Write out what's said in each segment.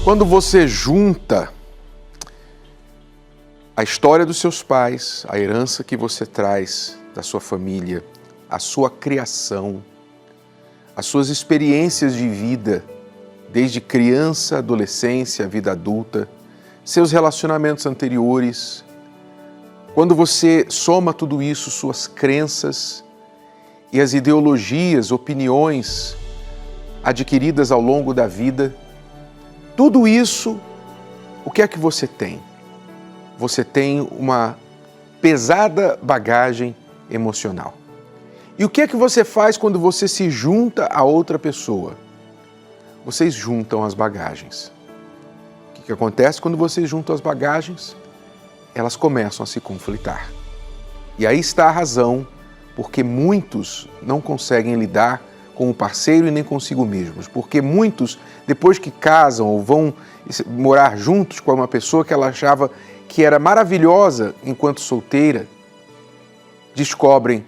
Quando você junta a história dos seus pais, a herança que você traz da sua família, a sua criação, as suas experiências de vida, desde criança, adolescência, vida adulta, seus relacionamentos anteriores, quando você soma tudo isso, suas crenças e as ideologias, opiniões adquiridas ao longo da vida, tudo isso, o que é que você tem? Você tem uma pesada bagagem emocional. E o que é que você faz quando você se junta a outra pessoa? Vocês juntam as bagagens. O que acontece quando vocês juntam as bagagens? Elas começam a se conflitar. E aí está a razão porque muitos não conseguem lidar com o parceiro e nem consigo mesmos. Porque muitos, depois que casam ou vão morar juntos com uma pessoa que ela achava que era maravilhosa enquanto solteira, descobrem: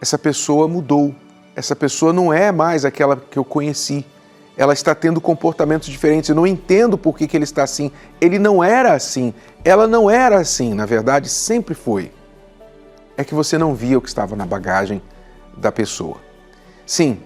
essa pessoa mudou, essa pessoa não é mais aquela que eu conheci, ela está tendo comportamentos diferentes, eu não entendo por que ele está assim, ele não era assim, ela não era assim, na verdade sempre foi. É que você não via o que estava na bagagem da pessoa. Sim,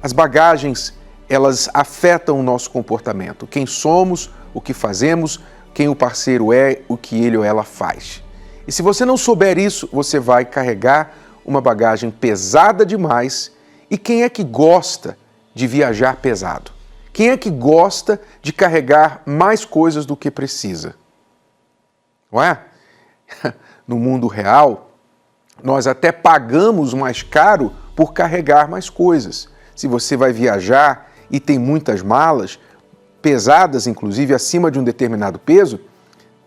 as bagagens, elas afetam o nosso comportamento, quem somos, o que fazemos, quem o parceiro é, o que ele ou ela faz. E se você não souber isso, você vai carregar uma bagagem pesada demais. E quem é que gosta de viajar pesado? Quem é que gosta de carregar mais coisas do que precisa? Não é? No mundo real, nós até pagamos mais caro por carregar mais coisas. Se você vai viajar e tem muitas malas, pesadas inclusive, acima de um determinado peso,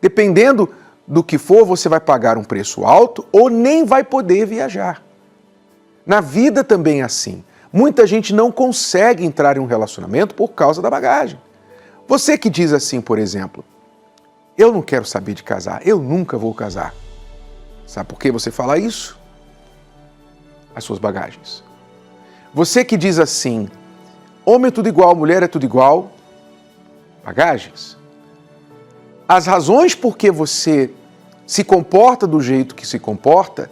dependendo do que for, você vai pagar um preço alto ou nem vai poder viajar. Na vida também é assim. Muita gente não consegue entrar em um relacionamento por causa da bagagem. Você que diz assim, por exemplo: eu não quero saber de casar, eu nunca vou casar. Sabe por que você fala isso? As suas bagagens. Você que diz assim: homem é tudo igual, mulher é tudo igual. Bagagens. As razões por que você se comporta do jeito que se comporta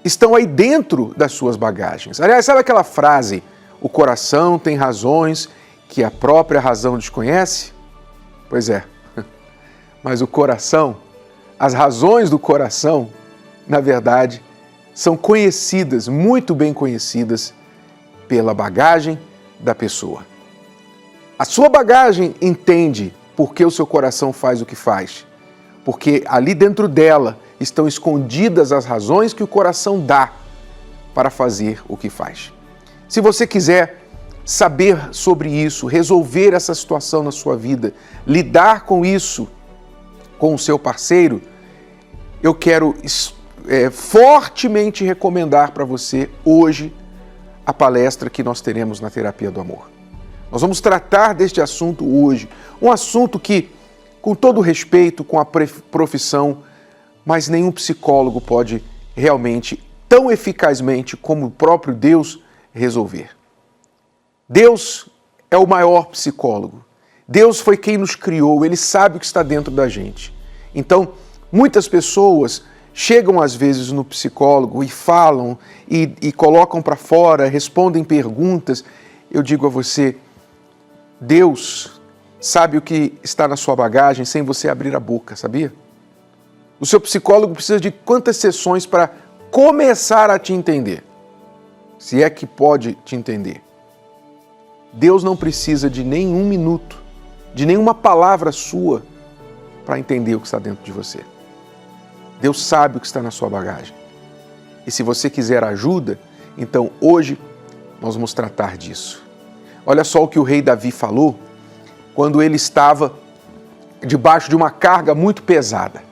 estão aí dentro das suas bagagens. Aliás, sabe aquela frase: o coração tem razões que a própria razão desconhece? Pois é, mas o coração, as razões do coração, na verdade, são conhecidas, muito bem conhecidas, pela bagagem da pessoa. A sua bagagem entende por que o seu coração faz o que faz, porque ali dentro dela estão escondidas as razões que o coração dá para fazer o que faz. Se você quiser saber sobre isso, resolver essa situação na sua vida, lidar com isso com o seu parceiro, eu quero fortemente recomendar para você hoje a palestra que nós teremos na Terapia do Amor. Nós vamos tratar deste assunto hoje, um assunto que, com todo respeito, com a profissão, mas nenhum psicólogo pode realmente, tão eficazmente como o próprio Deus, resolver. Deus é o maior psicólogo. Deus foi quem nos criou, Ele sabe o que está dentro da gente. Então, muitas pessoas chegam às vezes no psicólogo e falam e colocam para fora, respondem perguntas. Eu digo a você: Deus sabe o que está na sua bagagem sem você abrir a boca, sabia? O seu psicólogo precisa de quantas sessões para começar a te entender? Se é que pode te entender. Deus não precisa de nenhum minuto, de nenhuma palavra sua para entender o que está dentro de você. Deus sabe o que está na sua bagagem. E se você quiser ajuda, então hoje nós vamos tratar disso. Olha só o que o rei Davi falou quando ele estava debaixo de uma carga muito pesada.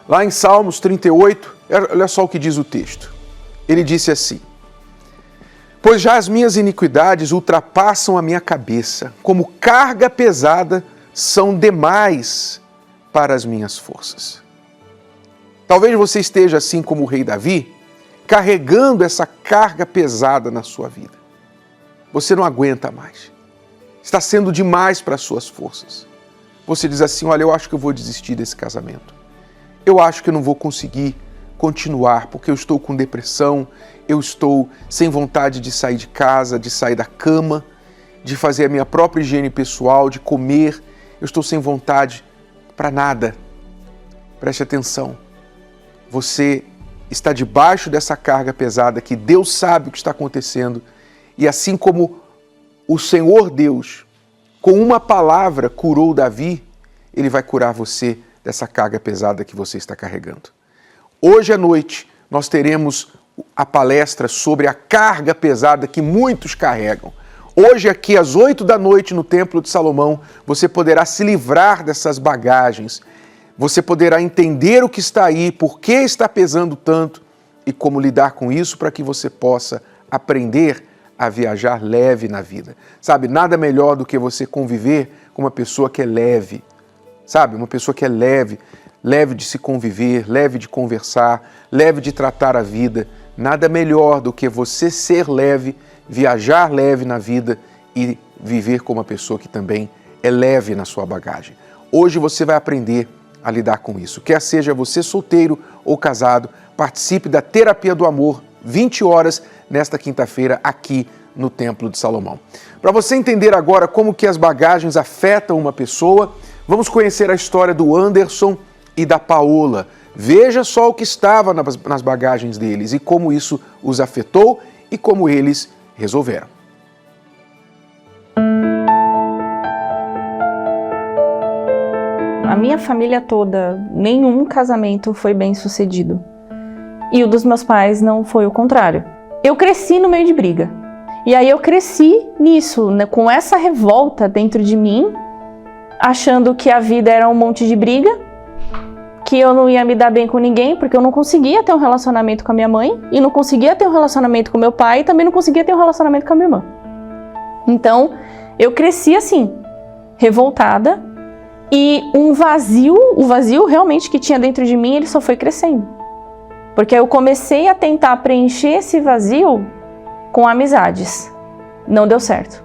Lá em Salmos 38, olha só o que diz o texto. Ele disse assim: pois já as minhas iniquidades ultrapassam a minha cabeça, como carga pesada são demais para as minhas forças. Talvez você esteja assim como o rei Davi, carregando essa carga pesada na sua vida. Você não aguenta mais. Está sendo demais para as suas forças. você diz assim, olha, eu acho que eu vou desistir desse casamento. Eu acho que eu não vou conseguir continuar, porque eu estou com depressão, eu estou sem vontade de sair de casa, de sair da cama, de fazer a minha própria higiene pessoal, de comer, eu estou sem vontade para nada. Preste atenção, você está debaixo dessa carga pesada que Deus sabe o que está acontecendo e assim como o Senhor Deus, com uma palavra, curou Davi, Ele vai curar você dessa carga pesada que você está carregando. Hoje à noite nós teremos a palestra sobre a carga pesada que muitos carregam. Hoje aqui às 8 da noite no Templo de Salomão, você poderá se livrar dessas bagagens. Você poderá entender o que está aí, por que está pesando tanto e como lidar com isso para que você possa aprender a viajar leve na vida. Sabe, nada melhor do que você conviver com uma pessoa que é leve. Sabe, uma pessoa que é leve, leve de se conviver, leve de conversar, leve de tratar a vida. Nada melhor do que você ser leve, viajar leve na vida e viver com uma pessoa que também é leve na sua bagagem. Hoje você vai aprender a lidar com isso. Quer seja você solteiro ou casado, participe da Terapia do Amor, 20 horas, nesta quinta-feira, aqui no Templo de Salomão. Para você entender agora como que as bagagens afetam uma pessoa, vamos conhecer a história do Anderson e da Paola. Veja só o que estava nas bagagens deles e como isso os afetou e como eles resolveram. A minha família toda, nenhum casamento foi bem sucedido. E o dos meus pais não foi o contrário. Eu cresci no meio de briga. E aí eu cresci nisso, né, com essa revolta dentro de mim, achando que a vida era um monte de briga, que eu não ia me dar bem com ninguém, porque eu não conseguia ter um relacionamento com a minha mãe, e não conseguia ter um relacionamento com meu pai, e também não conseguia ter um relacionamento com a minha irmã. Então, eu cresci assim, revoltada, e o vazio realmente que tinha dentro de mim, ele só foi crescendo. Porque eu comecei a tentar preencher esse vazio com amizades. Não deu certo.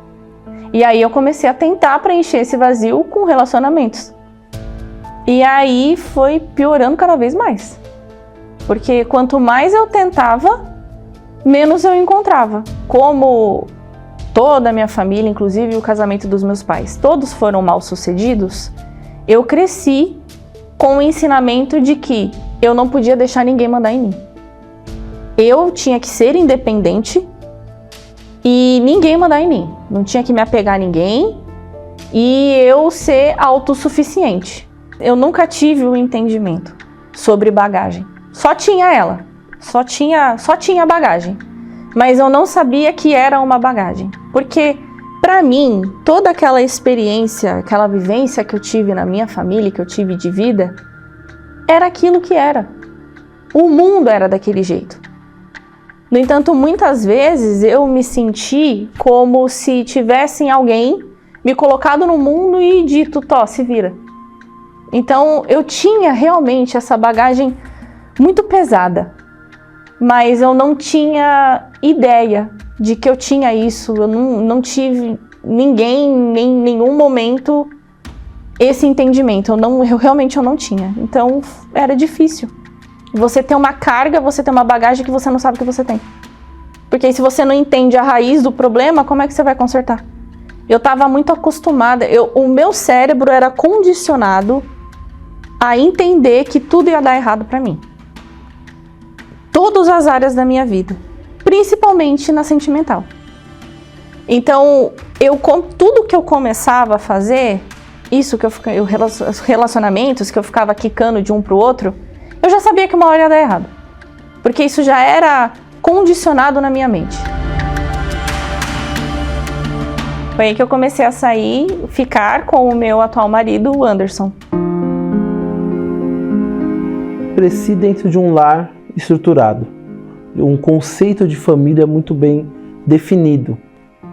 E aí eu comecei a tentar preencher esse vazio com relacionamentos. E aí foi piorando cada vez mais. Porque quanto mais eu tentava, menos eu encontrava. Como toda a minha família, inclusive o casamento dos meus pais, todos foram mal sucedidos, eu cresci com o ensinamento de que eu não podia deixar ninguém mandar em mim. Eu tinha que ser independente e ninguém mandar em mim. Não tinha que me apegar a ninguém e eu ser autossuficiente. Eu nunca tive um entendimento sobre bagagem. Só tinha ela. Só tinha bagagem. Mas eu não sabia que era uma bagagem. Porque, para mim, toda aquela experiência, aquela vivência que eu tive na minha família, que eu tive de vida, era aquilo que era. O mundo era daquele jeito. No entanto, muitas vezes eu me senti como se tivessem alguém me colocado no mundo e dito, Tó, se vira. Então, eu tinha realmente essa bagagem muito pesada, mas eu não tinha ideia de que eu tinha isso, eu não tive ninguém, em nenhum momento, esse entendimento, eu realmente não tinha. Então, era difícil. Você tem uma carga, você tem uma bagagem que você não sabe que você tem. Porque se você não entende a raiz do problema, como é que você vai consertar? Eu estava muito acostumada, o meu cérebro era condicionado a entender que tudo ia dar errado para mim. Todas as áreas da minha vida, principalmente na sentimental. Então, tudo que eu começava a fazer, os relacionamentos que eu ficava quicando de um pro outro, eu já sabia que uma hora ia dar errado. Porque isso já era condicionado na minha mente. Foi aí que eu comecei a ficar com o meu atual marido, o Anderson. Cresci dentro de um lar estruturado, um conceito de família muito bem definido.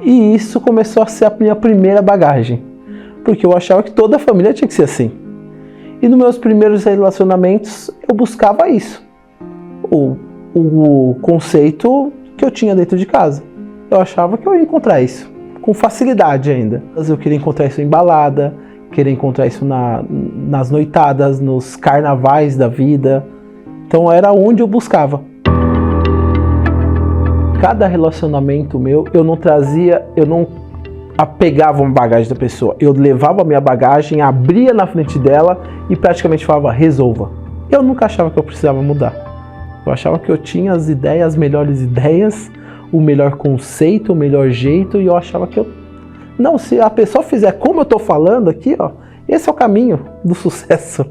E isso começou a ser a minha primeira bagagem, porque eu achava que toda a família tinha que ser assim. E nos meus primeiros relacionamentos eu buscava isso, o conceito que eu tinha dentro de casa. Eu achava que eu ia encontrar isso, com facilidade ainda. Eu queria encontrar isso em balada, querer encontrar isso nas noitadas, nos carnavais da vida. Então era onde eu buscava. Cada relacionamento meu, eu não apegava uma bagagem da pessoa. Eu levava a minha bagagem, abria na frente dela e praticamente falava, resolva. Eu nunca achava que eu precisava mudar. Eu achava que eu tinha as melhores ideias, o melhor conceito, o melhor jeito, e eu achava que não, se a pessoa fizer como eu estou falando aqui, ó, esse é o caminho do sucesso.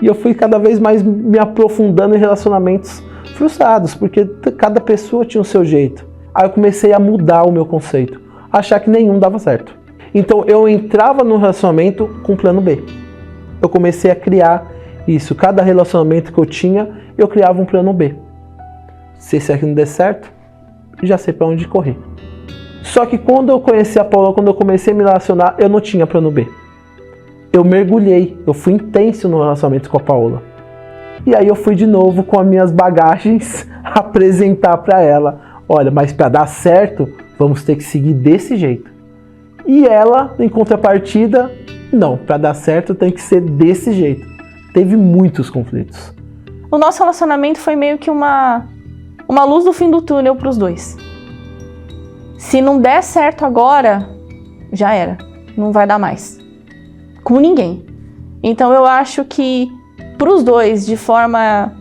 E eu fui cada vez mais me aprofundando em relacionamentos frustrados, porque cada pessoa tinha o seu jeito. Aí eu comecei a mudar o meu conceito, achar que nenhum dava certo. Então eu entrava no relacionamento com plano B. Eu comecei a criar isso. Cada relacionamento que eu tinha, eu criava um plano B. Se esse aqui não der certo, já sei para onde correr. Só que quando eu conheci a Paola, quando eu comecei a me relacionar, eu não tinha plano B. Eu mergulhei, eu fui intenso no relacionamento com a Paola. E aí eu fui de novo com as minhas bagagens apresentar para ela. Olha, mas para dar certo, vamos ter que seguir desse jeito. E ela, em contrapartida, não, para dar certo tem que ser desse jeito. Teve muitos conflitos. O nosso relacionamento foi meio que uma luz do fim do túnel para os dois. Se não der certo agora, já era. Não vai dar mais. Com ninguém. Então eu acho que para os dois, de forma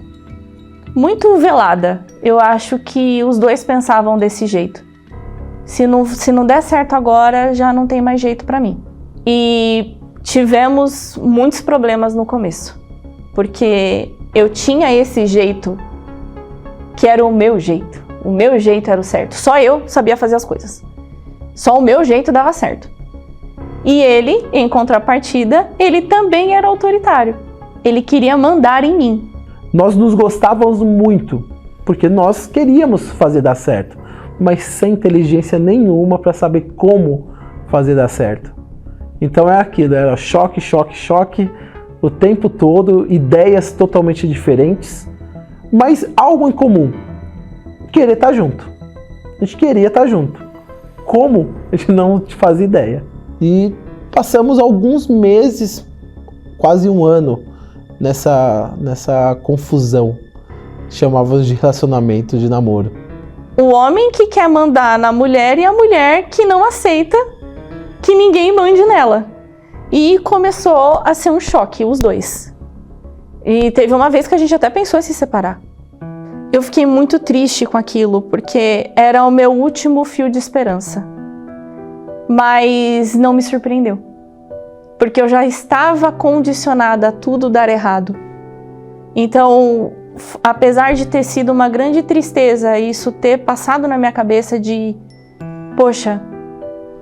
muito velada, eu acho que os dois pensavam desse jeito. Se não der certo agora, já não tem mais jeito para mim. E tivemos muitos problemas no começo. Porque eu tinha esse jeito que era o meu jeito. O meu jeito era o certo. Só eu sabia fazer as coisas. Só o meu jeito dava certo. E ele, em contrapartida, ele também era autoritário. Ele queria mandar em mim. Nós nos gostávamos muito, porque nós queríamos fazer dar certo, mas sem inteligência nenhuma para saber como fazer dar certo. Então é aquilo, era choque, choque, choque, o tempo todo, ideias totalmente diferentes, mas algo em comum, querer estar junto. A gente queria estar junto. Como? A gente não fazia ideia. E passamos alguns meses, quase um ano, nessa confusão. Chamávamos de relacionamento, de namoro. O homem que quer mandar na mulher e a mulher que não aceita que ninguém mande nela. E começou a ser um choque, os dois. E teve uma vez que a gente até pensou em se separar. Eu fiquei muito triste com aquilo, porque era o meu último fio de esperança. Mas não me surpreendeu. Porque eu já estava condicionada a tudo dar errado. Então, apesar de ter sido uma grande tristeza isso ter passado na minha cabeça de poxa,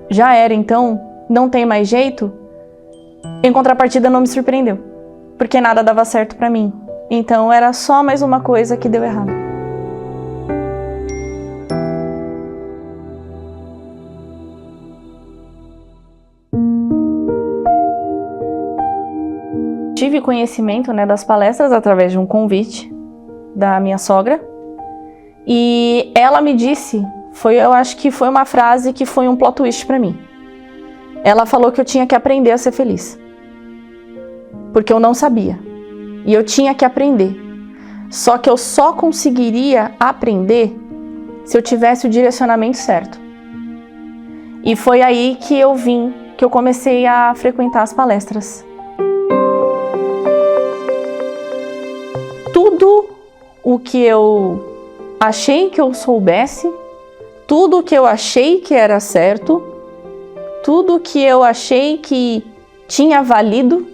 já era então, não tem mais jeito, em contrapartida não me surpreendeu, porque nada dava certo pra mim. Então era só mais uma coisa que deu errado. Tive conhecimento, das palestras através de um convite da minha sogra, e ela me disse, eu acho que foi uma frase que foi um plot twist pra mim. Ela falou que eu tinha que aprender a ser feliz, porque eu não sabia, e eu tinha que aprender. Só que eu só conseguiria aprender se eu tivesse o direcionamento certo. E foi aí que eu comecei a frequentar as palestras. Tudo o que eu achei que eu soubesse, tudo o que eu achei que era certo, tudo o que eu achei que tinha valido,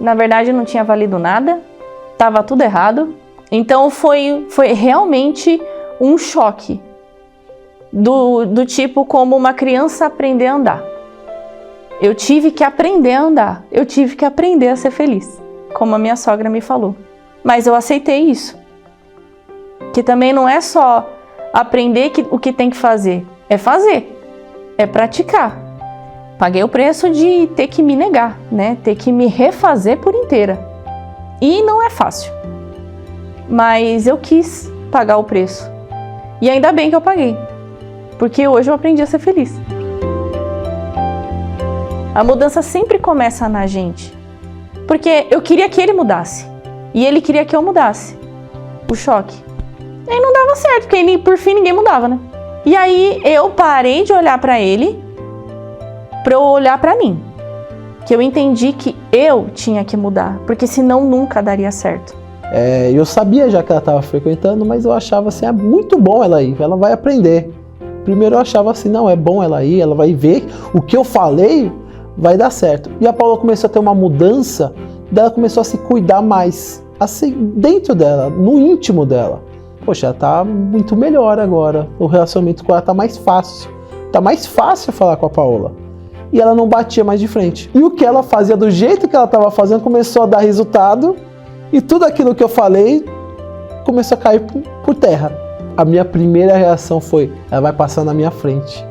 na verdade não tinha valido nada, estava tudo errado. Então foi realmente um choque, do tipo como uma criança aprender a andar. Eu tive que aprender a andar, eu tive que aprender a ser feliz, como a minha sogra me falou. Mas eu aceitei isso. Que também não é só aprender o que tem que fazer. É praticar. Paguei o preço de ter que me negar, ter que me refazer por inteira. E não é fácil. Mas eu quis pagar o preço. E ainda bem que eu paguei. Porque hoje eu aprendi a ser feliz. A mudança sempre começa na gente. Porque eu queria que ele mudasse. E ele queria que eu mudasse. O choque. E aí não dava certo, porque por fim ninguém mudava, né? E aí eu parei de olhar pra ele pra eu olhar pra mim. Que eu entendi que eu tinha que mudar, porque senão nunca daria certo. Eu sabia já que ela estava frequentando, mas eu achava assim, é muito bom ela ir, ela vai aprender. Primeiro eu achava assim, não, é bom ela ir, ela vai ver o que eu falei vai dar certo. E a Paula começou a ter uma mudança, ela começou a se cuidar mais, assim, dentro dela, no íntimo dela. Poxa, ela tá muito melhor agora, o relacionamento com ela tá mais fácil. Tá mais fácil falar com a Paola. E ela não batia mais de frente. E o que ela fazia do jeito que ela estava fazendo começou a dar resultado. E tudo aquilo que eu falei começou a cair por terra. A minha primeira reação foi, ela vai passar na minha frente.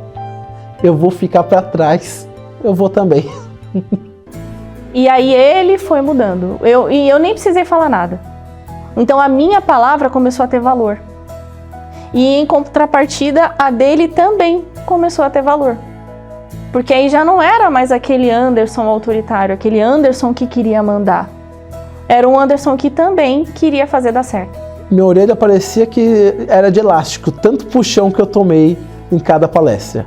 Eu vou ficar para trás. Eu vou também. E aí ele foi mudando. E eu nem precisei falar nada. Então a minha palavra começou a ter valor. E em contrapartida, a dele também começou a ter valor. Porque aí já não era mais aquele Anderson autoritário, aquele Anderson que queria mandar. Era um Anderson que também queria fazer dar certo. Minha orelha parecia que era de elástico, tanto puxão que eu tomei em cada palestra.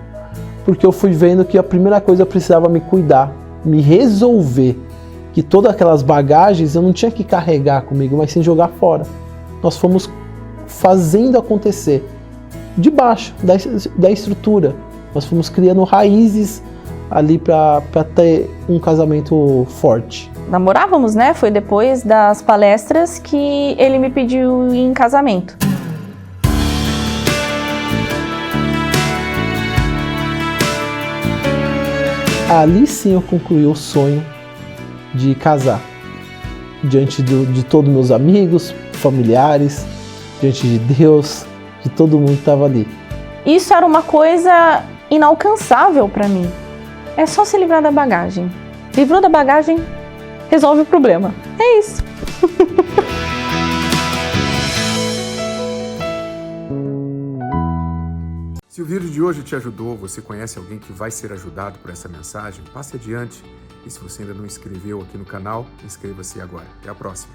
Porque eu fui vendo que a primeira coisa eu precisava me cuidar, me resolver. Que todas aquelas bagagens eu não tinha que carregar comigo, mas sim jogar fora. Nós fomos fazendo acontecer, debaixo da estrutura. Nós fomos criando raízes ali para ter um casamento forte. Namorávamos, né? Foi depois das palestras que ele me pediu em casamento. Ali sim eu concluí o sonho de casar. Diante de todos meus amigos, familiares, diante de Deus, de todo mundo que estava ali. Isso era uma coisa inalcançável para mim. É só se livrar da bagagem. Livrou da bagagem, resolve o problema. É isso. Se o vídeo de hoje te ajudou, você conhece alguém que vai ser ajudado por essa mensagem, passe adiante. E se você ainda não inscreveu aqui no canal, inscreva-se agora. Até a próxima.